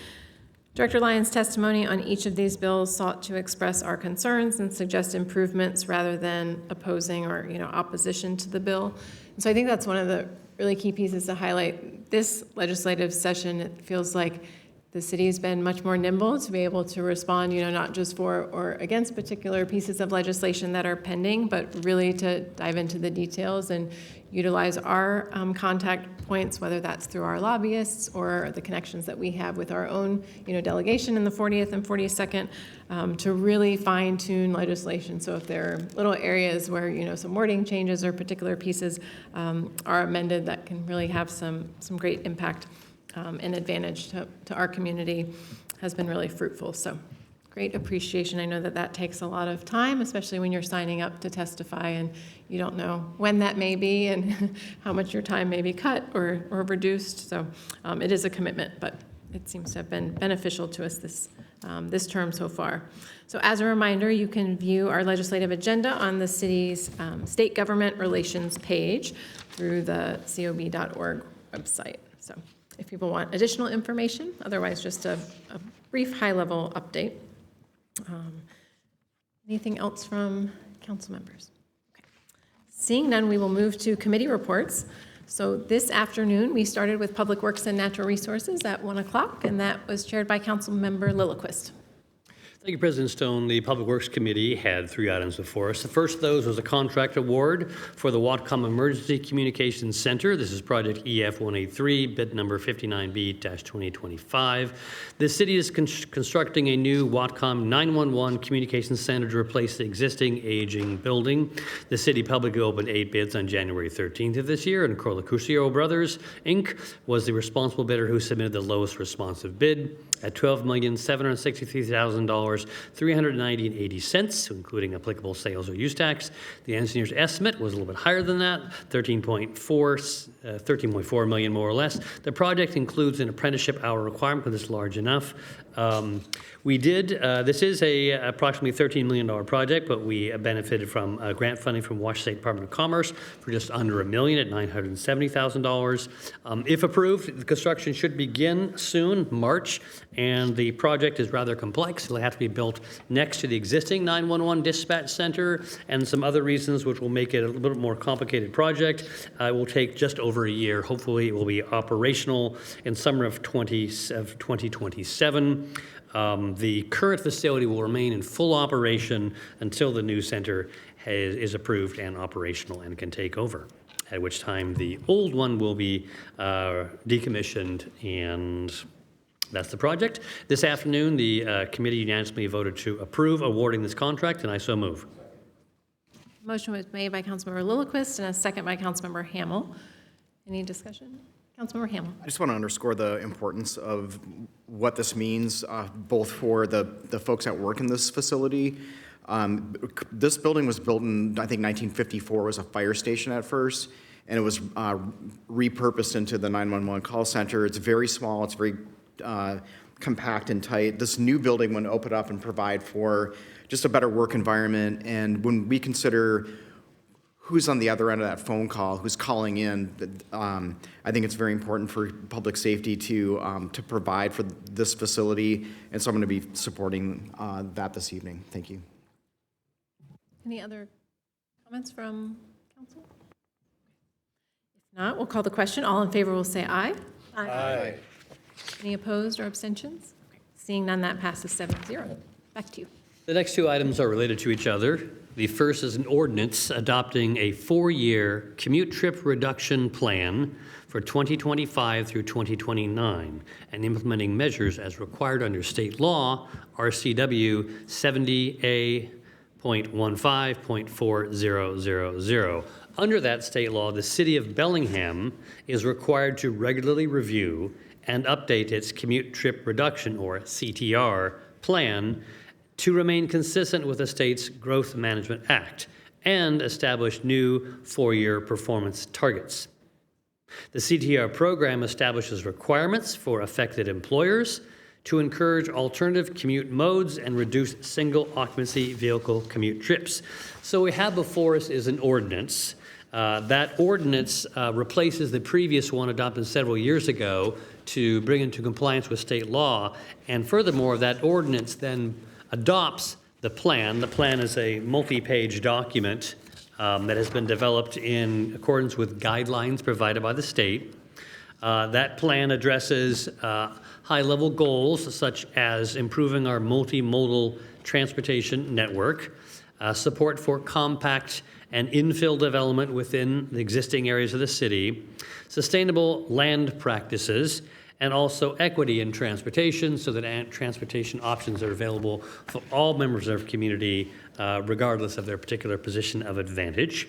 Director Lyons' testimony on each of these bills sought to express our concerns and suggest improvements rather than opposing or, opposition to the bill. And so I think that's one of the really key pieces to highlight. This legislative session, it feels like the city's been much more nimble to be able to respond, not just for or against particular pieces of legislation that are pending, but really to dive into the details and utilize our contact points, whether that's through our lobbyists or the connections that we have with our own, delegation in the 40th and 42nd, to really fine tune legislation. So if there are little areas where, some wording changes or particular pieces are amended that can really have some great impact and advantage to our community, has been really fruitful. So great appreciation. I know that takes a lot of time, especially when you're signing up to testify and you don't know when that may be and how much your time may be cut or reduced. So it is a commitment, but it seems to have been beneficial to us this term so far. So as a reminder, you can view our legislative agenda on the city's state government relations page through the cob.org website. So if people want additional information, otherwise just a brief high-level update. Anything else from council members? Okay. Seeing none, we will move to committee reports. So this afternoon, we started with Public Works and Natural Resources at 1 o'clock, and that was chaired by Council Member Lilliquist. Thank you, President Stone. The Public Works Committee had 3 items before us. The first of those was a contract award for the Whatcom Emergency Communications Center. This is project EF183, bid number 59B-2025. The city is constructing a new Whatcom 911 Communications Center to replace the existing aging building. The city publicly opened 8 bids on January 13th of this year, and Corlacusio Brothers, Inc. was the responsible bidder who submitted the lowest responsive bid at $12,763,000. $390.80, including applicable sales or use tax. The engineer's estimate was a little bit higher than that, 13.4 million more or less. The project includes an apprenticeship hour requirement because it's large enough. This is a approximately $13 million project, but we benefited from grant funding from Washington State Department of Commerce for just under $1 million at $970,000. If approved, the construction should begin soon, March, and the project is rather complex. It'll have to be built next to the existing 911 dispatch center and some other reasons which will make it a little bit more complicated project. It will take just over a year. Hopefully it will be operational in summer of 2027. The current facility will remain in full operation until the new center is approved and operational and can take over, at which time the old one will be decommissioned, and that's the project. This afternoon, the committee unanimously voted to approve awarding this contract, and I so move. Motion was made by Councilmember Lilliquist and a second by Councilmember Hamel. Any discussion? Councilmember Hamel. I just want to underscore the importance of what this means, both for the folks that work in this facility. This building was built in, I think, 1954. It was a fire station at first, and it was repurposed into the 911 call center. It's very small. It's very compact and tight. This new building would open up and provide for just a better work environment. And when we consider who's on the other end of that phone call, who's calling in, I think it's very important for public safety to provide for this facility. And so I'm going to be supporting that this evening. Thank you. Any other comments from council? If not, we'll call the question. All in favor will say aye. Aye. Any opposed or abstentions? Seeing none, that passes 7-0. Back to you. The next 2 items are related to each other. The first is an ordinance adopting a 4-year commute trip reduction plan for 2025 through 2029 and implementing measures as required under state law, RCW 70A.15.4000. Under that state law, the city of Bellingham is required to regularly review and update its commute trip reduction, or CTR, plan to remain consistent with the state's Growth Management Act and establish new 4-year performance targets. The CTR program establishes requirements for affected employers to encourage alternative commute modes and reduce single occupancy vehicle commute trips. So we have before us is an ordinance. That ordinance replaces the previous one adopted several years ago to bring into compliance with state law. And furthermore, that ordinance then adopts the plan. The plan is a multi-page document that has been developed in accordance with guidelines provided by the state. That plan addresses high-level goals such as improving our multimodal transportation network, support for compact and infill development within the existing areas of the city, sustainable land practices, and also equity in transportation so that transportation options are available for all members of our community, regardless of their particular position of advantage.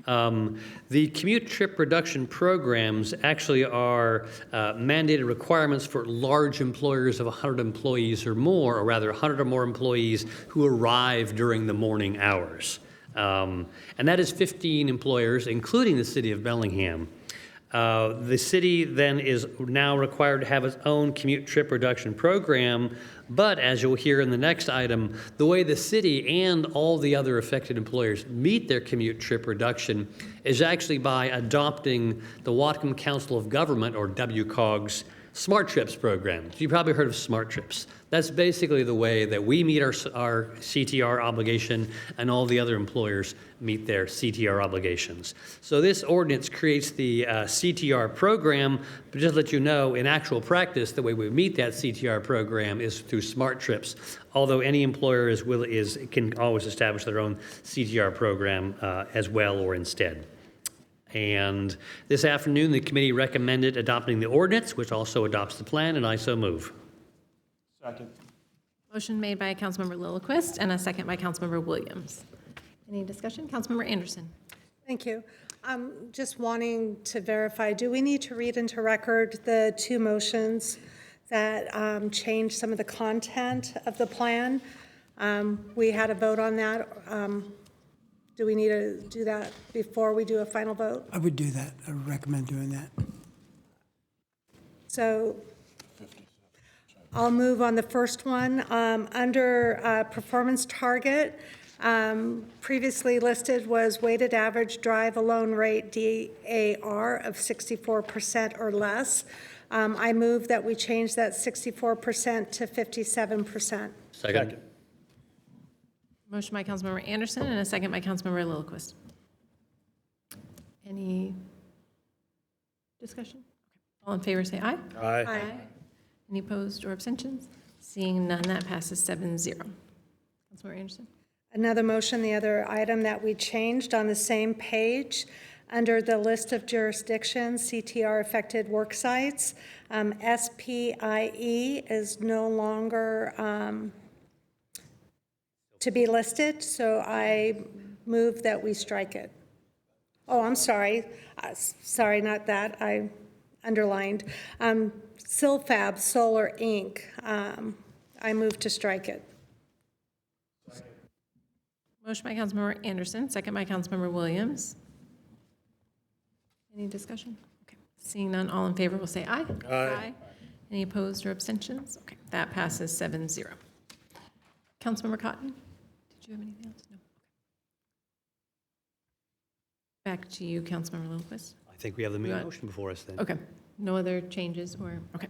The commute trip reduction programs actually are mandated requirements for large employers of 100 employees or more, or rather 100 or more employees who arrive during the morning hours. And that is 15 employers, including the city of Bellingham. The city then is now required to have its own commute trip reduction program, but as you'll hear in the next item, the way the city and all the other affected employers meet their commute trip reduction is actually by adopting the Whatcom Council of Government, or WCOG's, Smart Trips program. You probably heard of Smart Trips. That's basically the way that we meet our CTR obligation and all the other employers meet their CTR obligations. So this ordinance creates the CTR program, but just to let you know, in actual practice, the way we meet that CTR program is through Smart Trips, although any employer can always establish their own CTR program as well or instead. And this afternoon, the committee recommended adopting the ordinance, which also adopts the plan, and I so move. Second. Motion made by Councilmember Lillquist and a second by Councilmember Williams. Any discussion? Councilmember Anderson. Thank you. Just wanting to verify, do we need to read into record the two motions that change some of the content of the plan? We had a vote on that. Do we need to do that before we do a final vote? I would do that. I would recommend doing that. So I'll move on the first one. Under performance target, previously listed was weighted average drive alone rate, DAR, of 64% or less. I move that we change that 64% to 57%. Second. Motion by Councilmember Anderson and a second by Councilmember Lillquist. Any discussion? All in favor say aye. Aye. Aye. Any opposed or abstentions? Seeing none, that passes 7-0. Councilmember Anderson. Another motion, the other item that we changed on the same page, under the list of jurisdictions, CTR affected work sites, SPIE is no longer to be listed, so I move that we strike it. Oh, I'm sorry. Sorry, not that. I underlined. Silfab Solar Inc. I move to strike it. Motion by Councilmember Anderson, second by Councilmember Williams. Any discussion? Okay. Seeing none, all in favor will say aye. Aye. Any opposed or abstentions? Okay, that passes 7-0. Councilmember Cotton, did you have anything else? No. Okay. Back to you, Councilmember Lillquist. I think we have the main motion before us then. Okay. No other changes or, okay.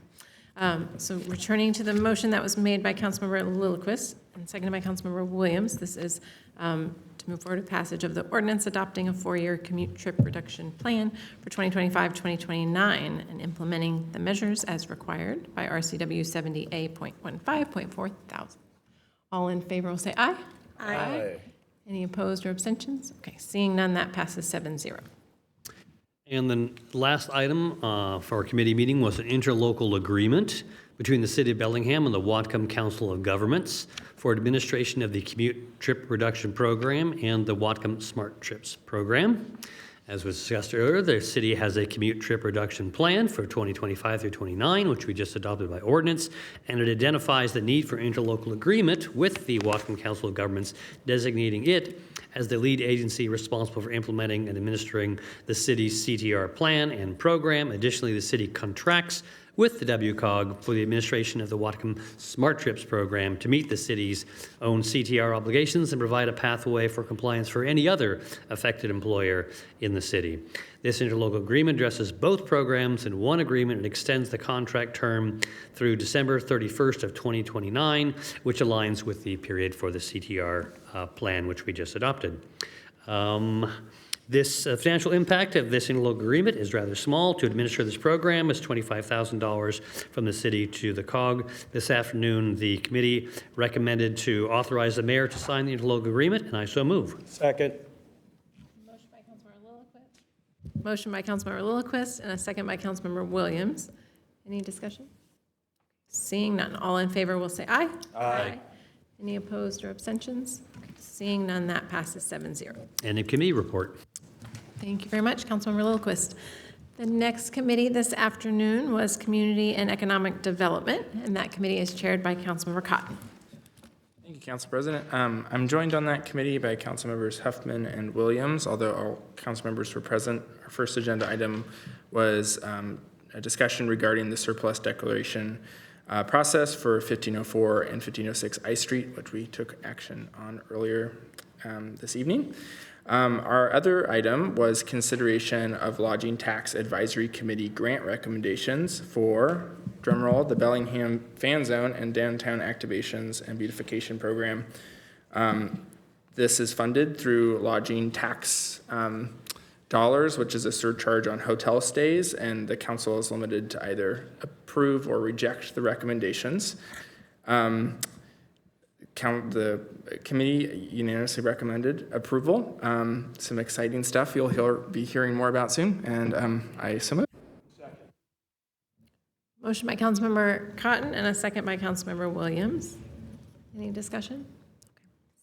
So returning to the motion that was made by Councilmember Lillquist and seconded by Councilmember Williams, this is to move forward with passage of the ordinance adopting a 4-year commute trip reduction plan for 2025-2029 and implementing the measures as required by RCW 70A.15.4 thousand. All in favor will say aye. Aye. Any opposed or abstentions? Okay, seeing none, that passes 7-0. And the last item for our committee meeting was an interlocal agreement between the City of Bellingham and the Whatcom Council of Governments for administration of the Commute Trip Reduction Program and the Whatcom Smart Trips Program. As was discussed earlier, the city has a commute trip reduction plan for 2025 through 29, which we just adopted by ordinance, and it identifies the need for interlocal agreement with the Whatcom Council of Governments, designating it as the lead agency responsible for implementing and administering the city's CTR plan and program. Additionally, the city contracts with the WCOG for the administration of the Whatcom Smart Trips program to meet the city's own CTR obligations and provide a pathway for compliance for any other affected employer in the city. This interlocal agreement addresses both programs in one agreement and extends the contract term through December 31st of 2029, which aligns with the period for the CTR plan, which we just adopted. This financial impact of this interlocal agreement is rather small. To administer this program is $25,000 from the city to the COG. This afternoon, the committee recommended to authorize the mayor to sign the interlocal agreement, and I so move. Second. Motion by Councilmember Lillquist and a second by Councilmember Williams. Any discussion? Seeing none, all in favor will say aye. Aye. Any opposed or abstentions? Okay, seeing none, that passes 7-0. And a committee report. Thank you very much, Councilmember Lillquist. The next committee this afternoon was Community and Economic Development, and that committee is chaired by Councilmember Cotton. Thank you, Council President. I'm joined on that committee by Council Members Huffman and Williams, although all council members were present. Our first agenda item was a discussion regarding the surplus declaration process for 1504 and 1506 I Street, which we took action on earlier this evening. Our other item was consideration of Lodging Tax Advisory Committee grant recommendations for, drumroll, the Bellingham Fan Zone and Downtown Activations and Beautification Program. This is funded through lodging tax dollars, which is a surcharge on hotel stays, and the council is limited to either approve or reject the recommendations. The committee unanimously recommended approval. Some exciting stuff you'll be hearing more about soon, and I so move. Motion by Councilmember Cotton and a second by Councilmember Williams. Any discussion?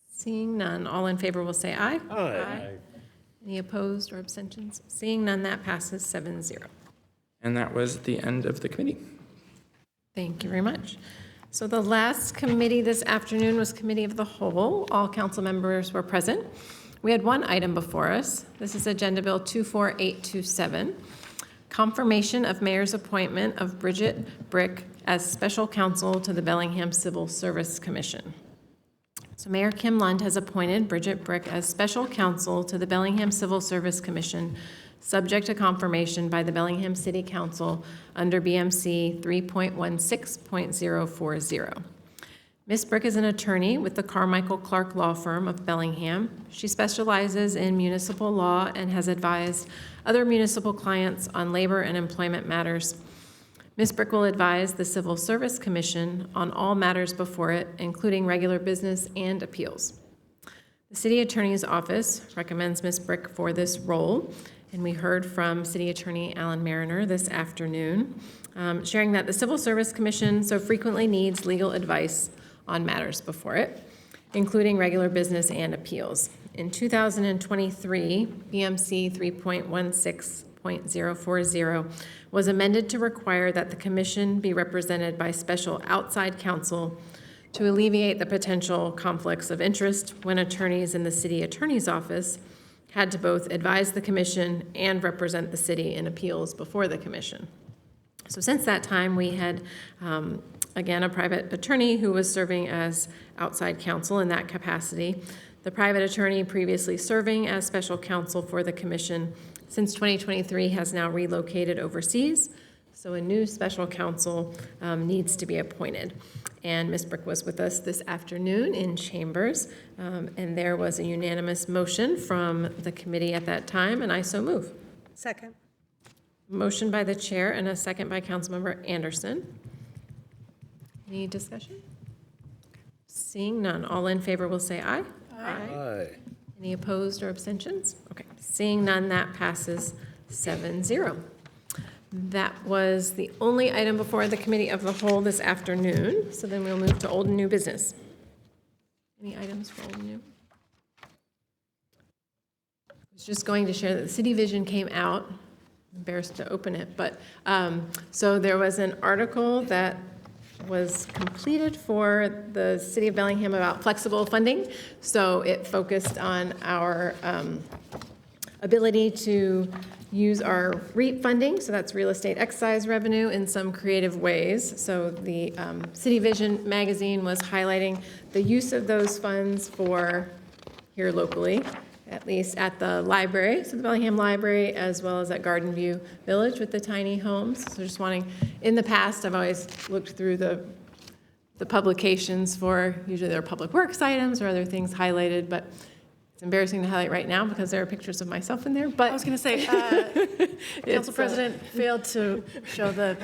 Seeing none, all in favor will say aye. Aye. Any opposed or abstentions? Seeing none, that passes 7-0. And that was the end of the committee. Thank you very much. So the last committee this afternoon was Committee of the Whole. All council members were present. We had one item before us. This is Agenda Bill 24827, confirmation of mayor's appointment of Bridget Brick as special counsel to the Bellingham Civil Service Commission. So Mayor Kim Lund has appointed Bridget Brick as special counsel to the Bellingham Civil Service Commission, subject to confirmation by the Bellingham City Council under BMC 3.16.040. Ms. Brick is an attorney with the Carmichael Clark Law Firm of Bellingham. She specializes in municipal law and has advised other municipal clients on labor and employment matters. Ms. Brick will advise the Civil Service Commission on all matters before it, including regular business and appeals. The City Attorney's Office recommends Ms. Brick for this role, and we heard from City Attorney Alan Mariner this afternoon, sharing that the Civil Service Commission so frequently needs legal advice on matters before it, including regular business and appeals. In 2023, BMC 3.16.040 was amended to require that the commission be represented by special outside counsel to alleviate the potential conflicts of interest when attorneys in the City Attorney's Office had to both advise the commission and represent the city in appeals before the commission. So since that time, we had, again, a private attorney who was serving as outside counsel in that capacity. The private attorney previously serving as special counsel for the commission since 2023 has now relocated overseas. So a new special counsel needs to be appointed. And Ms. Brick was with us this afternoon in chambers, and there was a unanimous motion from the committee at that time, and I so move. Second. Motion by the chair and a second by Councilmember Anderson. Any discussion? Seeing none, all in favor will say aye. Aye. Any opposed or abstentions? Okay, seeing none, that passes 7-0. That was the only item before the Committee of the Whole this afternoon. So then we'll move to old and new business. Any items for old and new? I was just going to share that the City Vision came out. I'm embarrassed to open it, but so there was an article that was completed for the City of Bellingham about flexible funding. So it focused on our ability to use our REAP funding, so that's real estate excise revenue, in some creative ways. So the City Vision magazine was highlighting the use of those funds for here locally, at least at the library, so the Bellingham Library, as well as at Garden View Village with the tiny homes. So just wanting, in the past, I've always looked through the publications for, usually they're public works items or other things highlighted, but it's embarrassing to highlight right now because there are pictures of myself in there, but. I was going to say, Council President failed to show the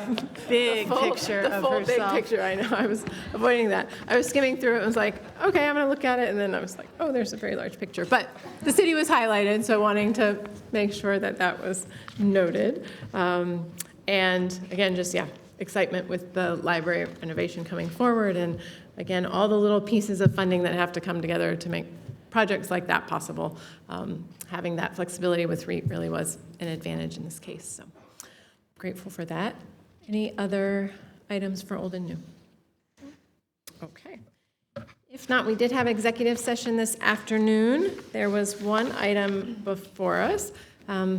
big picture of herself. The full big picture, I know, I was avoiding that. I was skimming through it and was like, okay, I'm going to look at it, and then I was like, oh, there's a very large picture. But the city was highlighted, so wanting to make sure that that was noted. And again, just, yeah, excitement with the library renovation coming forward, and again, all the little pieces of funding that have to come together to make projects like that possible. Having that flexibility with REAP really was an advantage in this case, so grateful for that. Any other items for old and new? Okay. If not, we did have executive session this afternoon. There was one item before us.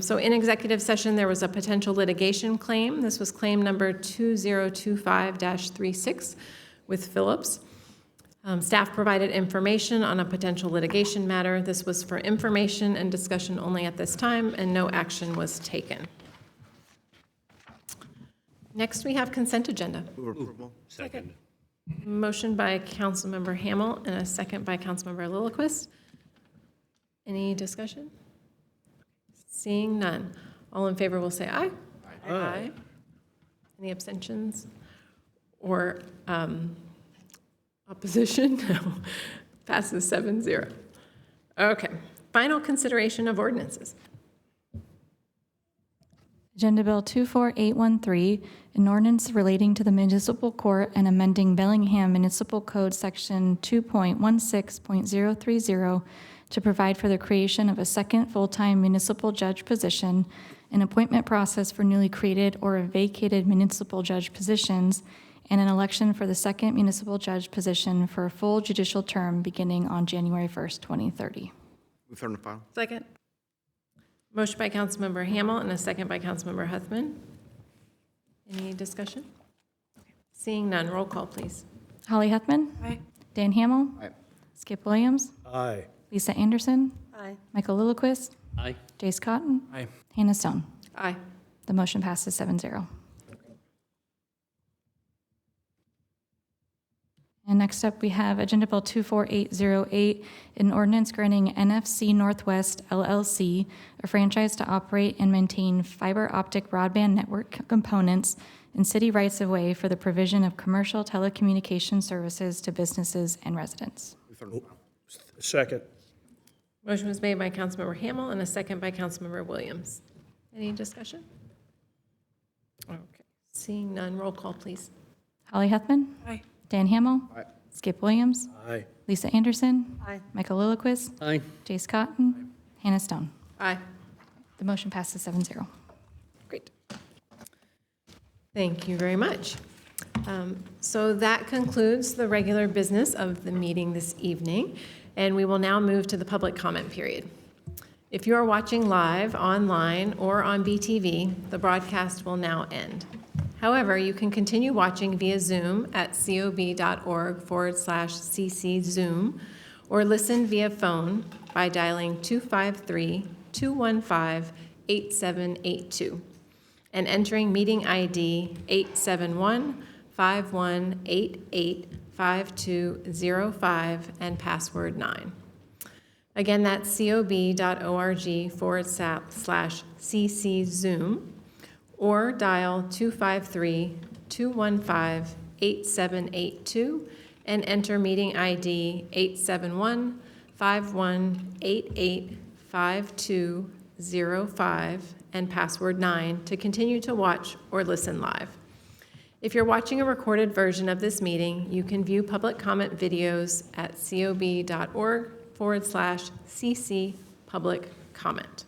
So in executive session, there was a potential litigation claim. This was claim number 2025-36 with Phillips. Staff provided information on a potential litigation matter. This was for information and discussion only at this time, and no action was taken. Next, we have consent agenda. Move approval. Second. Motion by Councilmember Hamel and a second by Councilmember Lillquist. Any discussion? Seeing none. All in favor will say aye. Aye. Aye. Any abstentions or opposition? No. Passes 7-0. Okay. Final consideration of ordinances. Agenda Bill 24813, an ordinance relating to the municipal court and amending Bellingham Municipal Code Section 2.16.030 to provide for the creation of a second full-time municipal judge position, an appointment process for newly created or vacated municipal judge positions, and an election for the second municipal judge position for a full judicial term beginning on January 1st, 2030. Move third and final. Second. Motion by Councilmember Hamel and a second by Councilmember Huthman. Any discussion? Okay. Seeing none, roll call, please. Holly Huthman. Aye. Dan Hamel. Aye. Skip Williams. Aye. Lisa Anderson. Aye. Michael Lillquist. Aye. Jace Cotton. Aye. Hannah Stone. Aye. The motion passes 7-0. And next up, we have Agenda Bill 24808, an ordinance granting NFC Northwest LLC a franchise to operate and maintain fiber optic broadband network components in city rights-of-way for the provision of commercial telecommunication services to businesses and residents. Move third and final. Second. Motion was made by Councilmember Hamel and a second by Councilmember Williams. Any discussion? Okay. Seeing none, roll call, please. Holly Huthman. Aye. Dan Hamel. Aye. Skip Williams. Aye. Lisa Anderson. Aye. Michael Lillquist. Aye. Jace Cotton. Hannah Stone. Aye. The motion passes 7-0. Great. Thank you very much. So that concludes the regular business of the meeting this evening, and we will now move to the public comment period. If you are watching live, online, or on BTV, the broadcast will now end. However, you can continue watching via Zoom at cob.org/cc Zoom, or listen via phone by dialing 253-215-8782 and entering meeting ID 871-5188-5205 and password 9. Again, that's cob.org/cc Zoom, or dial 253-215-8782 and enter meeting ID 871-5188-5205 and password 9 to continue to watch or listen live. If you're watching a recorded version of this meeting, you can view public comment videos at cob.org/cc public comment.